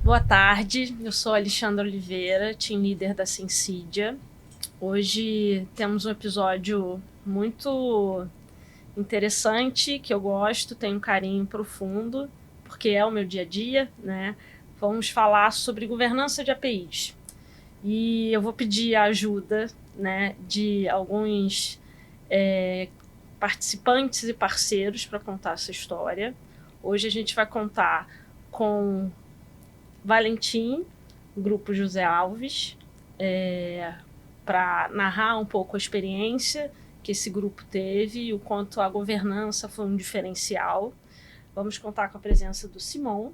Boa tarde, eu sou Alexandra Oliveira, team leader da Sensidia. Hoje temos um episódio muito interessante, que eu gosto, tenho um carinho profundo, porque é o meu dia a dia, né? Vamos falar sobre governança de APIs. E eu vou pedir a ajuda, né, de alguns participantes e parceiros para contar essa história. Hoje a gente vai contar com Valentim, Grupo José Alves, para narrar um pouco a experiência que esse grupo teve e o quanto a governança foi um diferencial. Vamos contar com a presença do Simon,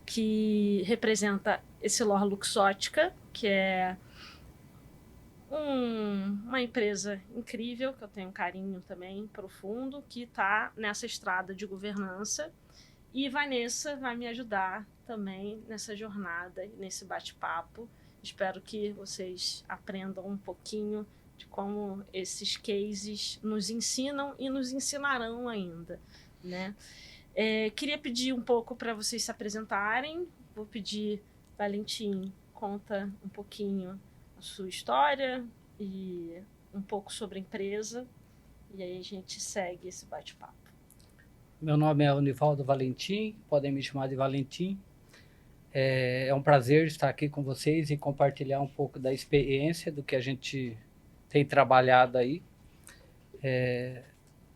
que representa Essilor Luxótica, que é uma empresa incrível, que eu tenho um carinho também profundo, que está nessa estrada de governança. E Vanessa vai me ajudar também nessa jornada, nesse bate-papo. Espero que vocês aprendam um pouquinho de como esses cases nos ensinam e nos ensinarão ainda, né? Queria pedir um pouco para vocês se apresentarem. Vou pedir, Valentim, conta um pouquinho a sua história e um pouco sobre a empresa. E aí a gente segue esse bate-papo. Meu nome é Univaldo Valentim, podem me chamar de Valentim. É um prazer estar aqui com vocês e compartilhar um pouco da experiência do que a gente tem trabalhado aí.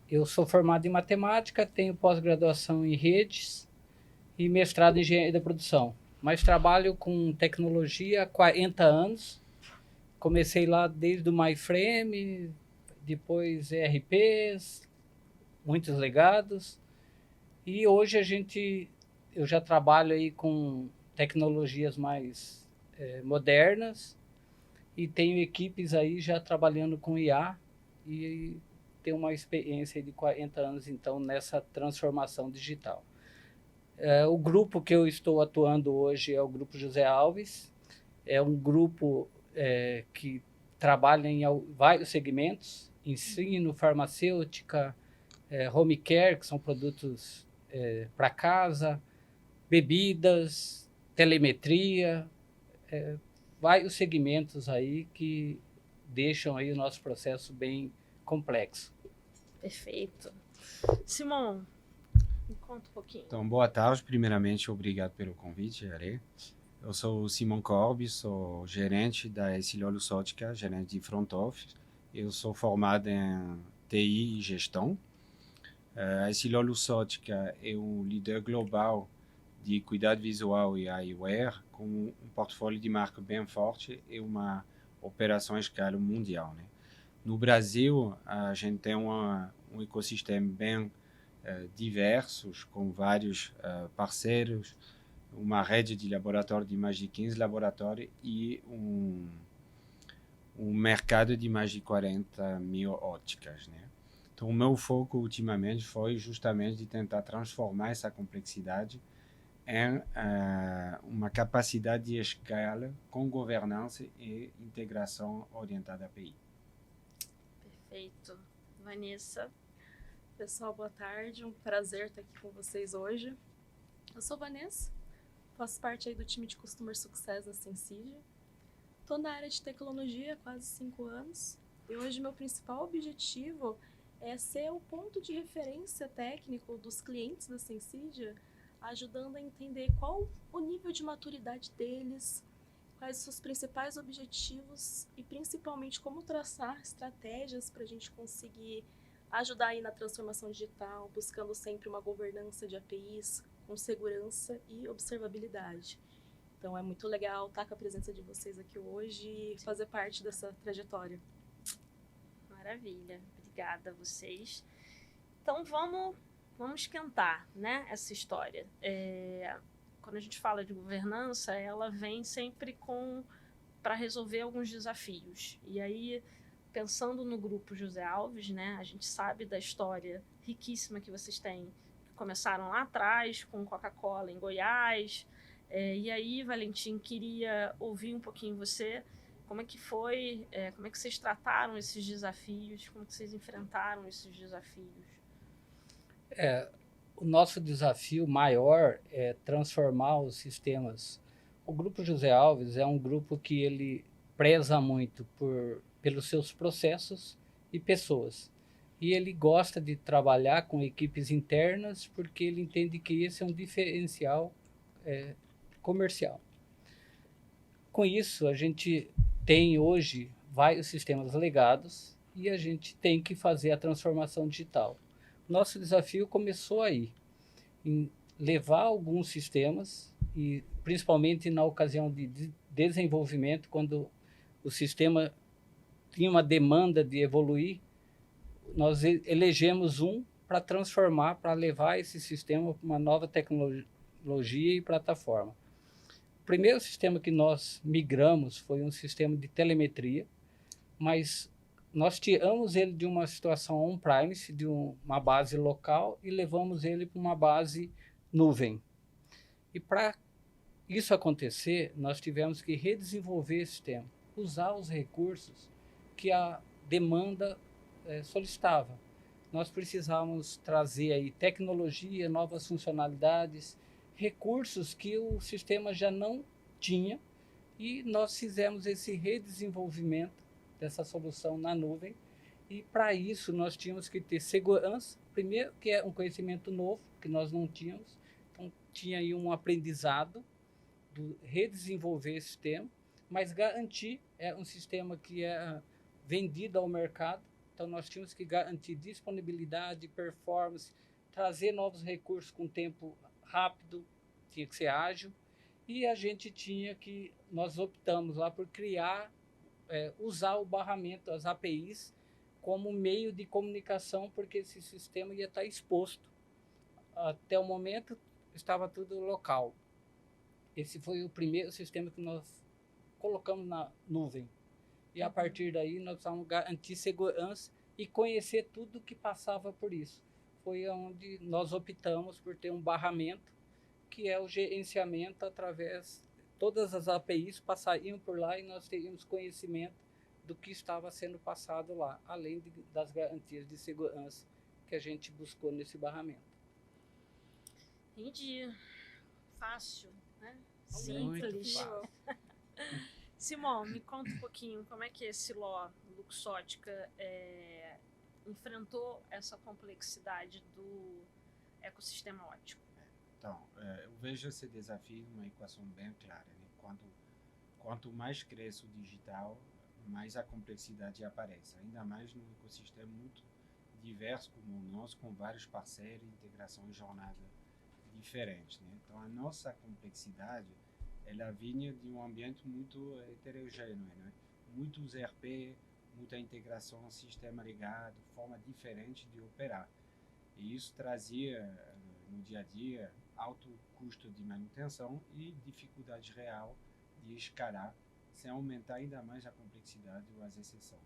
Eu sou formado em matemática, tenho pós-graduação em redes e mestrado em engenharia da produção, mas trabalho com tecnologia há 40 anos. Comecei lá desde o MyFrame, depois ERPs, muitos legados. E hoje eu já trabalho aí com tecnologias mais modernas e tenho equipes aí já trabalhando com IA e tenho uma experiência de 40 anos então nessa transformação digital. O grupo que eu estou atuando hoje é o Grupo José Alves, é um grupo que trabalha em vários segmentos, ensino, farmacêutica, home care, que são produtos para casa, bebidas, telemetria, vários segmentos aí que deixam aí o nosso processo bem complexo. Perfeito. Simon, me conta um pouquinho. Então, boa tarde. Primeiramente, obrigado pelo convite, Are. Eu sou o Simon Corbi, sou gerente da Essilor Luxótica, gerente de front office. Eu sou formado em TI e gestão. A Essilor Luxótica é um líder global de cuidado visual e eyewear, com um portfólio de marca bem forte e uma operação à escala mundial, né? No Brasil, a gente tem um ecossistema bem diversos, com vários parceiros, uma rede de laboratórios de mais de 15 laboratórios e um mercado de mais de 40 mil óticas, né? Então, o meu foco ultimamente foi justamente de tentar transformar essa complexidade em uma capacidade de escala com governança e integração orientada a API. Perfeito. Vanessa. Pessoal, boa tarde. Um prazer estar aqui com vocês hoje. Eu sou Vanessa, faço parte aí do time de Customer Success da Sensidia. Estou na área de tecnologia há quase 5 anos e hoje meu principal objetivo é ser o ponto de referência técnico dos clientes da Sensidia, ajudando a entender qual o nível de maturidade deles, quais os seus principais objetivos e principalmente como traçar estratégias para a gente conseguir ajudar aí na transformação digital, buscando sempre uma governança de APIs com segurança e observabilidade. Então é muito legal estar com a presença de vocês aqui hoje e fazer parte dessa trajetória. Maravilha, obrigada a vocês. Então vamos esquentar, né, essa história. Quando a gente fala de governança, ela vem sempre para resolver alguns desafios. E aí, pensando no grupo José Alves, né, a gente sabe da história riquíssima que vocês têm, que começaram lá atrás com Coca-Cola em Goiás. E aí, Valentim, queria ouvir um pouquinho você, como é que foi, como é que vocês trataram esses desafios, como é que vocês enfrentaram esses desafios? o nosso desafio maior é transformar os sistemas. O Grupo José Alves é um grupo que ele preza muito pelos seus processos e pessoas. E ele gosta de trabalhar com equipes internas porque ele entende que esse é um diferencial comercial. Com isso, a gente tem hoje vários sistemas legados e a gente tem que fazer a transformação digital. Nosso desafio começou aí, em levar alguns sistemas, e principalmente na ocasião de desenvolvimento, quando o sistema tinha uma demanda de evoluir, nós elegemos um para transformar, para levar esse sistema para uma nova tecnologia e plataforma. O primeiro sistema que nós migramos foi um sistema de telemetria, mas nós tiramos ele de uma situação on-premise, de uma base local, e levamos ele para uma base nuvem. E para isso acontecer, nós tivemos que redesenvolver esse sistema, usar os recursos que a demanda solicitava. Nós precisávamos trazer aí tecnologia, novas funcionalidades, recursos que o sistema já não tinha, e nós fizemos esse redesenvolvimento dessa solução na nuvem. E para isso nós tínhamos que ter segurança, primeiro, que é um conhecimento novo que nós não tínhamos, então tinha aí um aprendizado do redesenvolver esse sistema, mas garantir um sistema que é vendido ao mercado. Então nós tínhamos que garantir disponibilidade, performance, trazer novos recursos com tempo rápido, tinha que ser ágil, e a gente nós optamos lá por criar, usar o barramento, as APIs, como meio de comunicação, porque esse sistema ia estar exposto. Até o momento estava tudo local. Esse foi o primeiro sistema que nós colocamos na nuvem. E a partir daí nós precisamos garantir segurança e conhecer tudo que passava por isso. Foi onde nós optamos por ter um barramento, que é o gerenciamento através todas as APIs passariam por lá e nós teríamos conhecimento do que estava sendo passado lá, além das garantias de segurança que a gente buscou nesse barramento. Entendi. Fácil, né? Muito Simples. fácil. Simão, me conta um pouquinho como é que esse Siló Luxótica enfrentou essa complexidade do ecossistema óptico. Então, eu vejo esse desafio uma equação bem clara, né? Quanto mais cresce o digital, mais a complexidade aparece, ainda mais num ecossistema muito diverso como o nosso, com vários parceiros, integração e jornada diferentes, né? Então, a nossa complexidade, ela vinha de um ambiente muito heterogêneo, né? Muitos ERP, muita integração, sistema ligado, forma diferente de operar. E isso trazia, no dia a dia, alto custo de manutenção e dificuldade real de escalar, sem aumentar ainda mais a complexidade ou as exceções,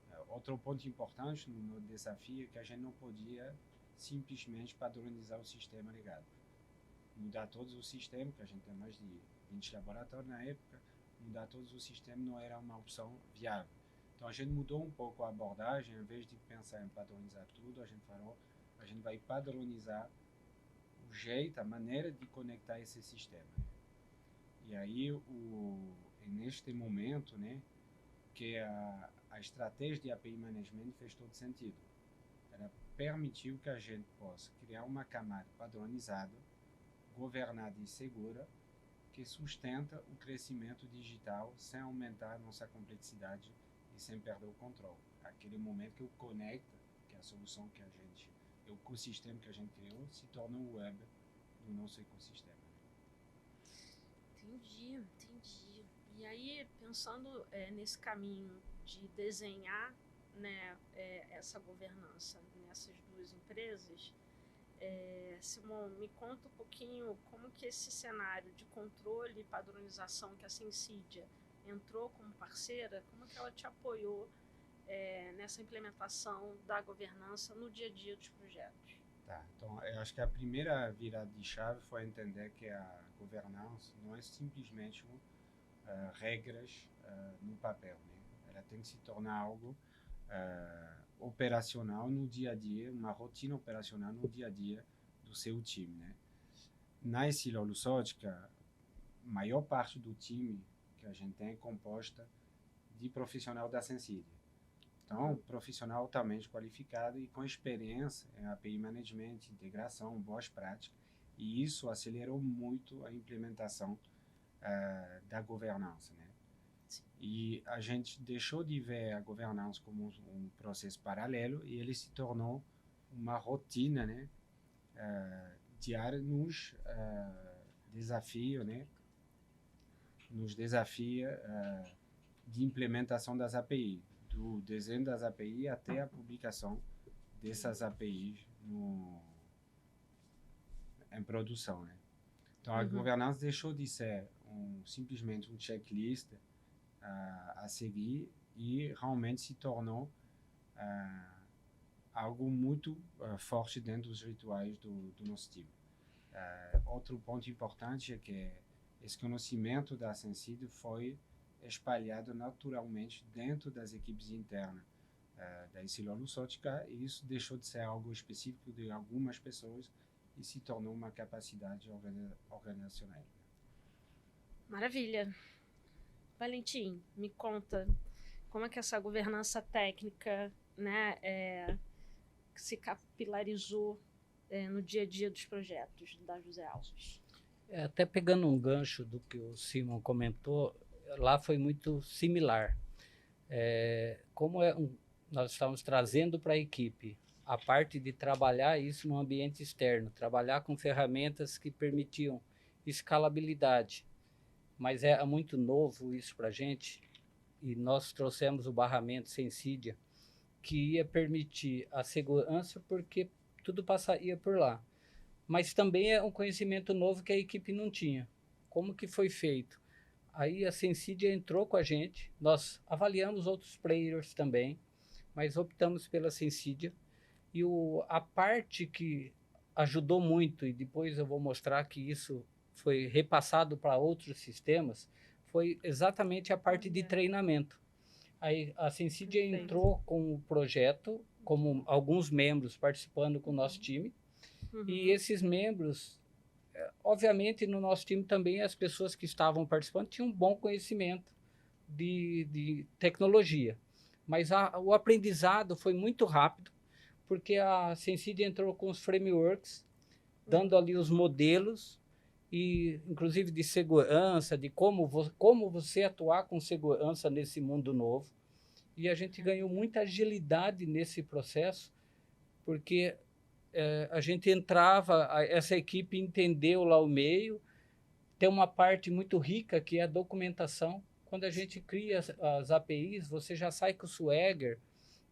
né? Outro ponto importante no desafio é que a gente não podia simplesmente padronizar o sistema ligado. Mudar todos os sistemas, que a gente tem mais de 20 laboratórios na época, mudar todos os sistemas não era uma opção viável. Então a gente mudou um pouco a abordagem, em vez de pensar em padronizar tudo, a gente falou, a gente vai padronizar o jeito, a maneira de conectar esse sistema. E aí, neste momento, né, que a estratégia de API Management fez todo sentido. Ela permitiu que a gente possa criar uma camada padronizada, governada e segura, que sustenta o crescimento digital sem aumentar a nossa complexidade e sem perder o controle. Aquele momento que o conecta, que é a solução que a gente, o ecossistema que a gente criou, se torna o web do nosso ecossistema. Entendi. E aí, pensando nesse caminho de desenhar, né, essa governança nessas duas empresas, Simão, me conta um pouquinho como que esse cenário de controle e padronização que a Sensidia entrou como parceira, como que ela te apoiou nessa implementação da governança no dia a dia dos projetos? Tá, então eu acho que a primeira virada de chave foi entender que a governança não é simplesmente regras no papel, né? Ela tem que se tornar algo operacional no dia a dia, uma rotina operacional no dia a dia do seu time, né? Na Essilor Luxottica, a maior parte do time que a gente tem é composta de profissional da Sensidia. Então, profissional altamente qualificado e com experiência em API Management, integração, boas práticas, e isso acelerou muito a implementação da governança, né? E a gente deixou de ver a governança como um processo paralelo e ele se tornou uma rotina, né, diária nos desafios, né, nos desafia de implementação das API, do desenho das API até a publicação dessas APIs em produção, né? Então a governança deixou de ser simplesmente um checklist a seguir e realmente se tornou algo muito forte dentro dos rituais do nosso time. Outro ponto importante é que esse conhecimento da Sensidio foi espalhado naturalmente dentro das equipes internas da Essilor Luxottica, e isso deixou de ser algo específico de algumas pessoas e se tornou uma capacidade organizacional. Maravilha. Valentim, me conta como é que essa governança técnica, né, se capilarizou no dia a dia dos projetos da José Alves. Até pegando um gancho do que o Simon comentou, lá foi muito similar. Nós estávamos trazendo para a equipe a parte de trabalhar isso no ambiente externo, trabalhar com ferramentas que permitiam escalabilidade. Mas é muito novo isso para a gente, e nós trouxemos o barramento Sensidia, que ia permitir a segurança porque tudo passaria por lá. Mas também é um conhecimento novo que a equipe não tinha. Como que foi feito? Aí a Sensidia entrou com a gente, nós avaliamos outros players também, mas optamos pela Sensidia. E a parte que ajudou muito, e depois eu vou mostrar que isso foi repassado para outros sistemas, foi exatamente a parte de treinamento. Aí a Sensidia entrou com o projeto, como alguns membros participando com o nosso time, e esses membros, obviamente no nosso time também as pessoas que estavam participando tinham um bom conhecimento de tecnologia, mas o aprendizado foi muito rápido, porque a Sensidia entrou com os frameworks, dando ali os modelos, e inclusive de segurança, de como você atuar com segurança nesse mundo novo. E a gente ganhou muita agilidade nesse processo, porque a gente entrava, essa equipe entendeu lá o meio, tem uma parte muito rica que é a documentação. Quando a gente cria as APIs, você já sai com o Swagger,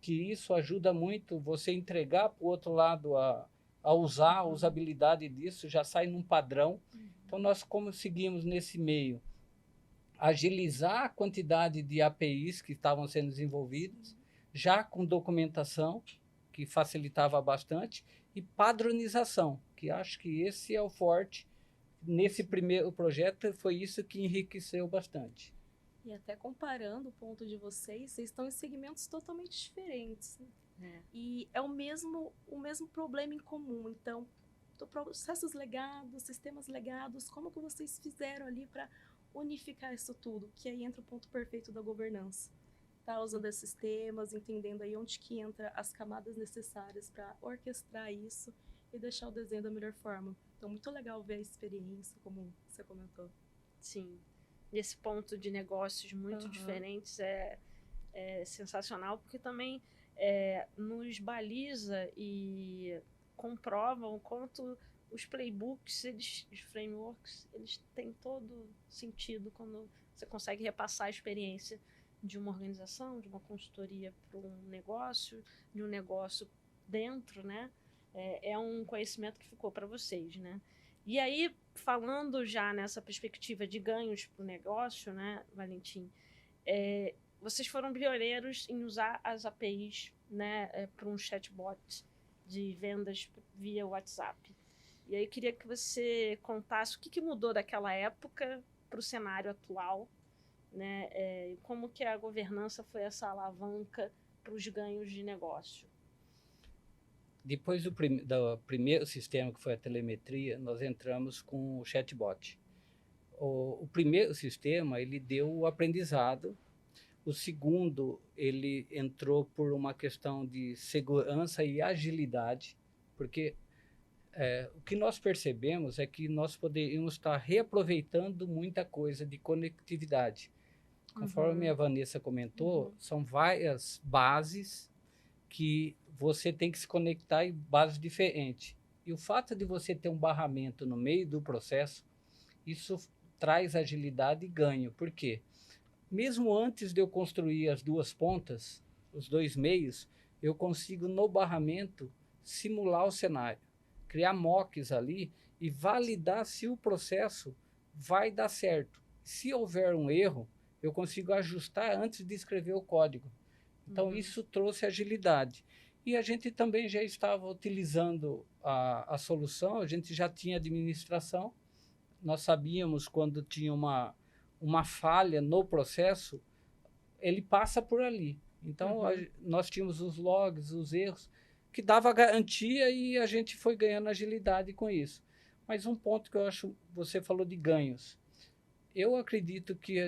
que isso ajuda muito você entregar para o outro lado a usar, a usabilidade disso, já sai num padrão. Então nós conseguimos nesse meio agilizar a quantidade de APIs que estavam sendo desenvolvidas, já com documentação, que facilitava bastante, e padronização, que acho que esse é o forte. Nesse primeiro projeto foi isso que enriqueceu bastante. E até comparando o ponto de vocês estão em segmentos totalmente diferentes. E é o mesmo problema em comum. Então, processos legados, sistemas legados, como que vocês fizeram ali para unificar isso tudo? Que aí entra o ponto perfeito da governança. Tá usando esses sistemas, entendendo aí onde que entra as camadas necessárias para orquestrar isso e deixar o desenho da melhor forma. Então, muito legal ver a experiência, como você comentou. Sim. E esse ponto de negócios muito diferentes é sensacional, porque também nos baliza e comprova o quanto os playbooks, os frameworks, eles têm todo sentido quando você consegue repassar a experiência de uma organização, de uma consultoria para um negócio, de um negócio dentro, né? É um conhecimento que ficou para vocês, né? E aí, falando já nessa perspectiva de ganhos para o negócio, né, Valentim, vocês foram pioneiros em usar as APIs, né, para um chatbot de vendas via WhatsApp. E aí queria que você contasse o que mudou daquela época para o cenário atual, né, e como que a governança foi essa alavanca para os ganhos de negócio. Depois do primeiro sistema, que foi a telemetria, nós entramos com o chatbot. O primeiro sistema, ele deu o aprendizado. O segundo, ele entrou por uma questão de segurança e agilidade, porque o que nós percebemos é que nós poderíamos estar reaproveitando muita coisa de conectividade. Conforme a Vanessa comentou, são várias bases que você tem que se conectar em bases diferentes. E o fato de você ter um barramento no meio do processo, isso traz agilidade e ganho. Por quê? Mesmo antes de eu construir as duas pontas, os dois meios, eu consigo no barramento simular o cenário, criar mocks ali e validar se o processo vai dar certo. Se houver um erro, eu consigo ajustar antes de escrever o código. Então, isso trouxe agilidade. E a gente também já estava utilizando a solução, a gente já tinha administração, nós sabíamos quando tinha uma falha no processo, ele passa por ali. Então, nós tínhamos os logs, os erros, que dava garantia e a gente foi ganhando agilidade com isso. Mas um ponto que eu acho, você falou de ganhos. Eu acredito que,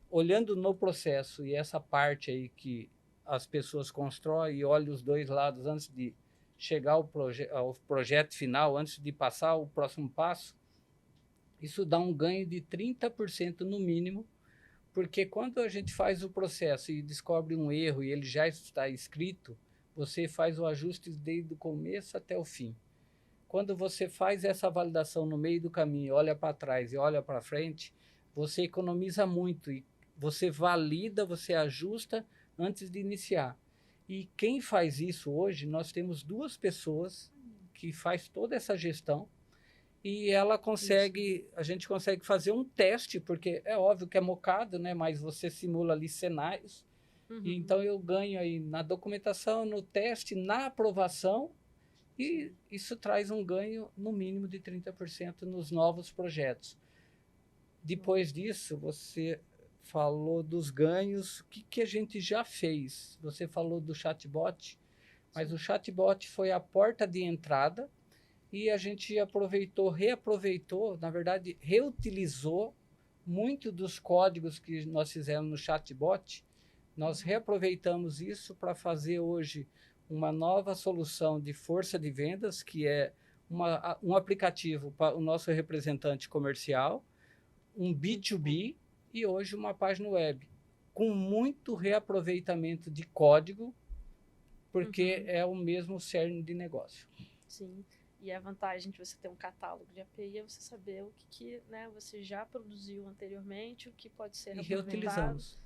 olhando no processo e essa parte aí que as pessoas constroem e olham os dois lados antes de chegar ao projeto final, antes de passar o próximo passo, isso dá um ganho de 30% no mínimo, porque quando a gente faz o processo e descobre um erro e ele já está escrito, você faz o ajuste desde o começo até o fim. Quando você faz essa validação no meio do caminho, olha para trás e olha para frente, você economiza muito e você valida, você ajusta antes de iniciar. E quem faz isso hoje, nós temos 2 pessoas que faz toda essa gestão e ela consegue, a gente consegue fazer um teste, porque é óbvio que é mocado, né? Mas você simula ali cenários. E então eu ganho aí na documentação, no teste, na aprovação, e isso traz um ganho no mínimo de 30% nos novos projetos. Depois disso, você falou dos ganhos, o que a gente já fez? Você falou do chatbot, mas o chatbot foi a porta de entrada e a gente reaproveitou, na verdade, reutilizou muito dos códigos que nós fizemos no chatbot. Nós reaproveitamos isso para fazer hoje uma nova solução de força de vendas, que é um aplicativo para o nosso representante comercial, um B2B e hoje uma página web, com muito reaproveitamento de código, porque é o mesmo cerne de negócio. Sim, e a vantagem de você ter um catálogo de API é você saber o que né, você já produziu anteriormente, o que pode ser reutilizamos.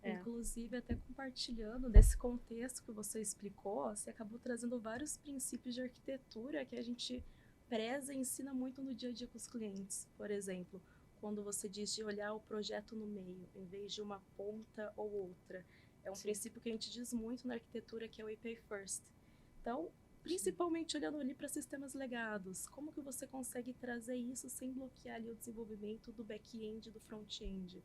Inclusive, até compartilhando desse contexto que você explicou, você acabou trazendo vários princípios de arquitetura que a gente preza e ensina muito no dia a dia com os clientes. Por exemplo, quando você diz de olhar o projeto no meio, em vez de uma ponta ou outra. É um princípio que a gente diz muito na arquitetura, que é o API First. Então, principalmente olhando ali para sistemas legados, como que você consegue trazer isso sem bloquear ali o desenvolvimento do back-end e do front-end?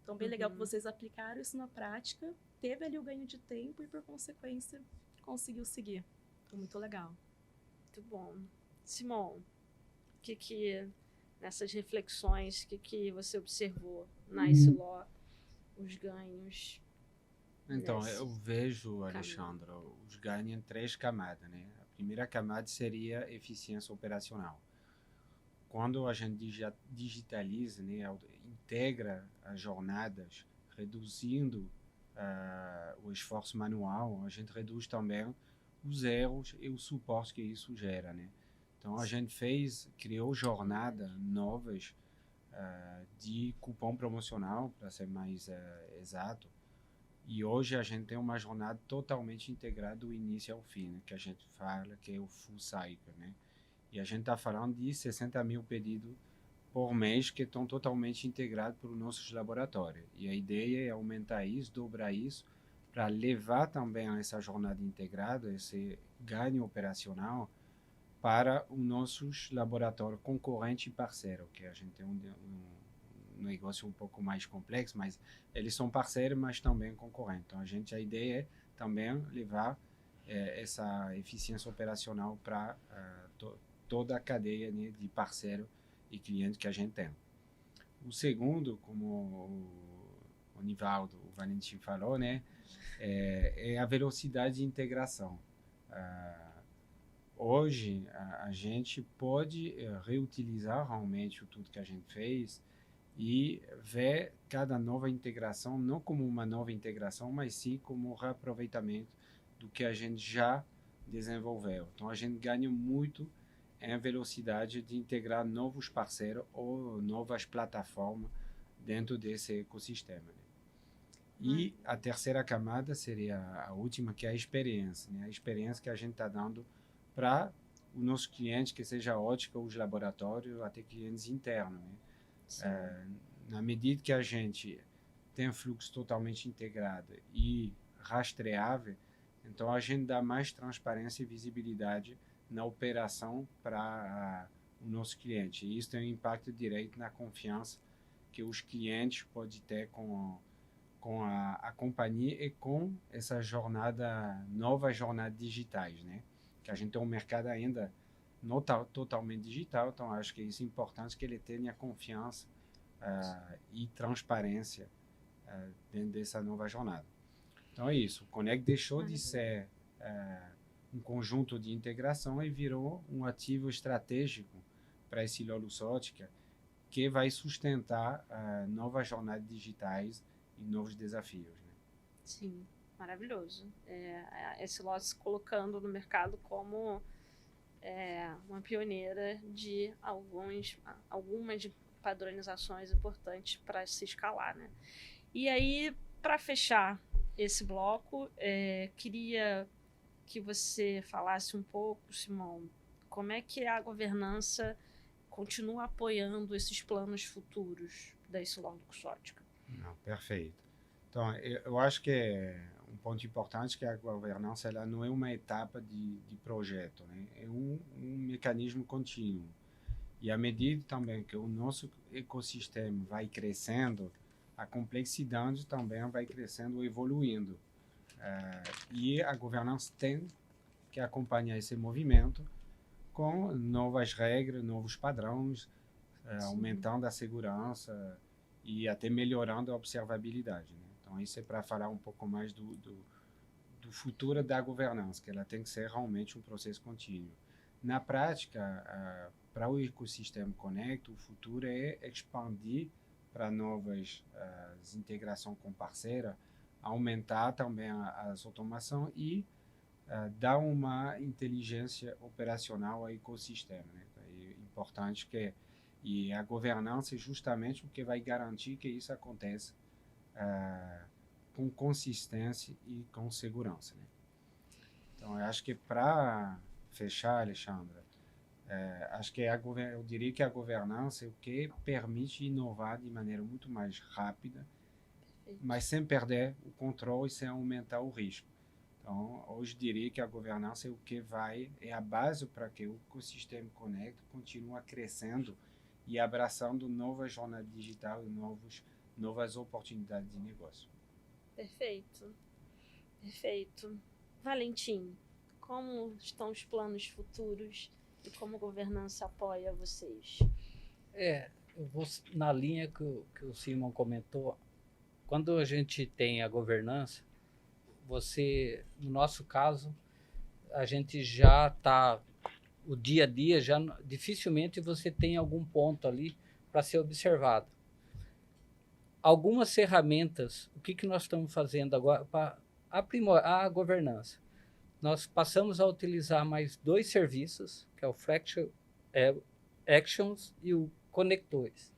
Então, bem legal que vocês aplicaram isso na prática, teve ali o ganho de tempo e, por consequência, conseguiu seguir. Então, muito legal. Muito bom. Simon, o que nessas reflexões, o que você observou na Isiló, os ganhos? Então, eu vejo, Alexandra, os ganhos em 3 camadas, né? A primeira camada seria eficiência operacional. Quando a gente digitaliza, né, integra as jornadas, reduzindo o esforço manual, a gente reduz também os erros e o suporte que isso gera, né? Então a gente criou jornadas novas de cupom promocional, para ser mais exato. E hoje a gente tem uma jornada totalmente integrada do início ao fim, né, que a gente fala que é o full cycle, né? E a gente está falando de 60 mil pedidos por mês que estão totalmente integrados pelos nossos laboratórios. E a ideia é aumentar isso, dobrar isso, para levar também essa jornada integrada, esse ganho operacional, para os nossos laboratórios concorrentes e parceiros, que a gente tem um negócio um pouco mais complexo, mas eles são parceiros, mas também concorrentes. Então, a ideia é também levar essa eficiência operacional para toda a cadeia, né, de parceiro e cliente que a gente tem. O segundo, como o Nivaldo, o Valentim falou, né, é a velocidade de integração. Hoje, a gente pode reutilizar realmente tudo que a gente fez e ver cada nova integração não como uma nova integração, mas sim como um reaproveitamento do que a gente já desenvolveu. Então, a gente ganha muito em velocidade de integrar novos parceiros ou novas plataformas dentro desse ecossistema, né? E a terceira camada seria a última, que é a experiência, né? A experiência que a gente está dando para os nossos clientes, que seja ótica, os laboratórios, até clientes internos, né? Na medida que a gente tem um fluxo totalmente integrado e rastreável, então a gente dá mais transparência e visibilidade na operação para o nosso cliente. E isso tem um impacto direto na confiança que os clientes podem ter com a companhia e com essa nova jornada digitais, né? Que a gente tem um mercado ainda não totalmente digital, então acho que isso é importante, que ele tenha confiança e transparência dentro dessa nova jornada. Então é isso, o Connect deixou de ser um conjunto de integração e virou um ativo estratégico para esse Luxottica, que vai sustentar novas jornadas digitais e novos desafios, né? Sim, maravilhoso. Esse lote se colocando no mercado como uma pioneira de algumas padronizações importantes para se escalar, né? E aí, para fechar esse bloco, queria que você falasse um pouco, Simão, como é que a governança continua apoiando esses planos futuros da Luxottica? Não, perfeito. Então, eu acho que um ponto importante, que a governança ela não é uma etapa de projeto, né? É um mecanismo contínuo. E à medida também que o nosso ecossistema vai crescendo, a complexidade também vai crescendo e evoluindo. E a governança tem que acompanhar esse movimento com novas regras, novos padrões, aumentando a segurança e até melhorando a observabilidade, né? Então, isso é para falar um pouco mais do futuro da governança, que ela tem que ser realmente um processo contínuo. Na prática, para o ecossistema Connect, o futuro é expandir para novas integrações com parceira, aumentar também as automação e dar uma inteligência operacional ao ecossistema, né? É importante e a governança é justamente o que vai garantir que isso aconteça com consistência e com segurança, né? Então, eu acho que para fechar, Alexandra, acho que eu diria que a governança é o que permite inovar de maneira muito mais rápida, mas sem perder o controle e sem aumentar o risco. Então, hoje diria que a governança é o que é a base para que o ecossistema Connect continue crescendo e abraçando novas jornadas digitais e novas oportunidades de negócio. Perfeito. Perfeito. Valentim, como estão os planos futuros e como a governança apoia vocês? Eu vou na linha que o Simon comentou. Quando a gente tem a governança, no nosso caso, a gente já está, o dia a dia, já dificilmente você tem algum ponto ali para ser observado. Algumas ferramentas, o que nós estamos fazendo agora para aprimorar a governança? Nós passamos a utilizar mais 2 serviços, que é o Fractal Actions e o Connectors.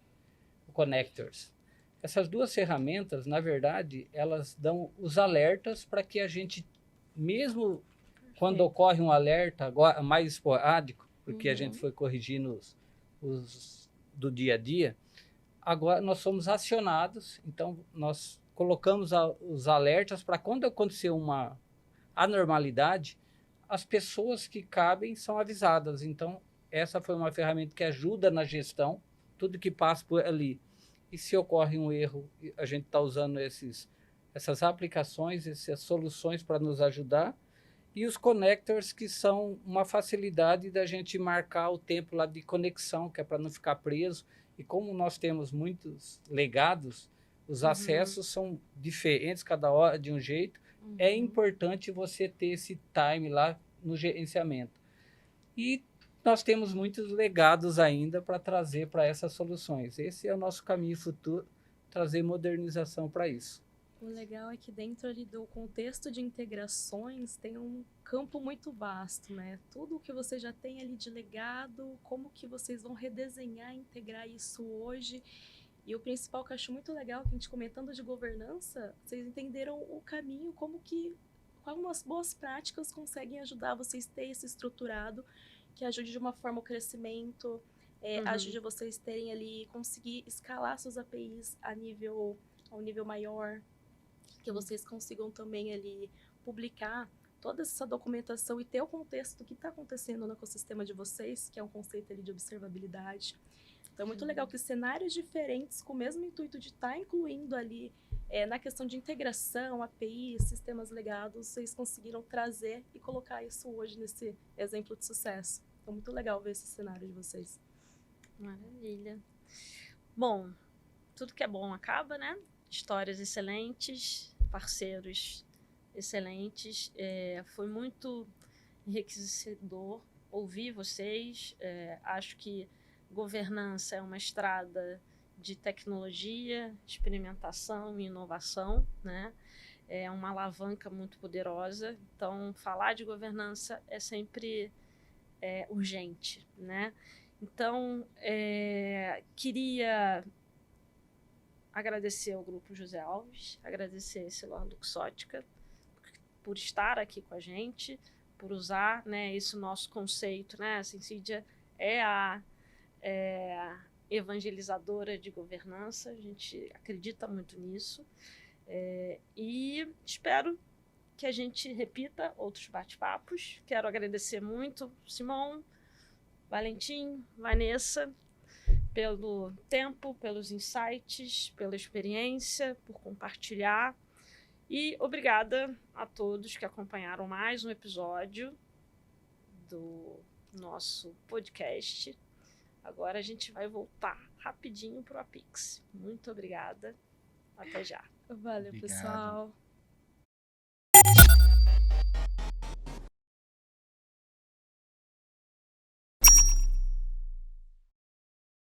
Essas 2 ferramentas, na verdade, elas dão os alertas para que a gente, mesmo quando ocorre um alerta agora mais esporádico, porque a gente foi corrigindo os do dia a dia, agora nós somos acionados, então nós colocamos os alertas para quando acontecer uma anormalidade, as pessoas que cabem são avisadas. Então, essa foi uma ferramenta que ajuda na gestão, tudo que passa por ali. E se ocorre um erro, a gente está usando essas aplicações, essas soluções para nos ajudar. E os connectors, que são uma facilidade da gente marcar o tempo lá de conexão, que é para não ficar preso. E como nós temos muitos legados, os acessos são diferentes, cada hora de um jeito. É importante você ter esse time lá no gerenciamento. E nós temos muitos legados ainda para trazer para essas soluções. Esse é o nosso caminho futuro, trazer modernização para isso. O legal é que dentro ali do contexto de integrações tem um campo muito vasto, né? Tudo o que você já tem ali de legado, como que vocês vão redesenhar e integrar isso hoje. E o principal que eu acho muito legal, que a gente comentando de governança, vocês entenderam o caminho, como as boas práticas conseguem ajudar vocês a ter isso estruturado, que ajude de uma forma o crescimento, ajude vocês terem ali, conseguir escalar suas APIs ao nível maior, que vocês consigam também ali publicar toda essa documentação e ter o contexto do que está acontecendo no ecossistema de vocês, que é um conceito ali de observabilidade. Então, é muito legal que cenários diferentes, com o mesmo intuito de estar incluindo ali na questão de integração, API, sistemas legados, vocês conseguiram trazer e colocar isso hoje nesse exemplo de sucesso. Então, muito legal ver esse cenário de vocês. Maravilha. Bom, tudo que é bom acaba, né? Histórias excelentes, parceiros excelentes. Foi muito enriquecedor ouvir vocês. Acho que governança é uma estrada de tecnologia, experimentação e inovação, né? É uma alavanca muito poderosa. Então, falar de governança é sempre urgente, né? Então, queria agradecer ao Grupo José Alves, agradecer a Essilor Luxottica por estar aqui com a gente, por usar, né, esse nosso conceito, né? A Sensidia é a evangelizadora de governança, a gente acredita muito nisso, e espero que a gente repita outros bate-papos. Quero agradecer muito Simon, Valentim, Vanessa, pelo tempo, pelos insights, pela experiência, por compartilhar. E obrigada a todos que acompanharam mais um episódio do nosso podcast. Agora a gente vai voltar rapidinho para o Apix. Muito obrigada. Até já. Valeu, Obrigado. pessoal.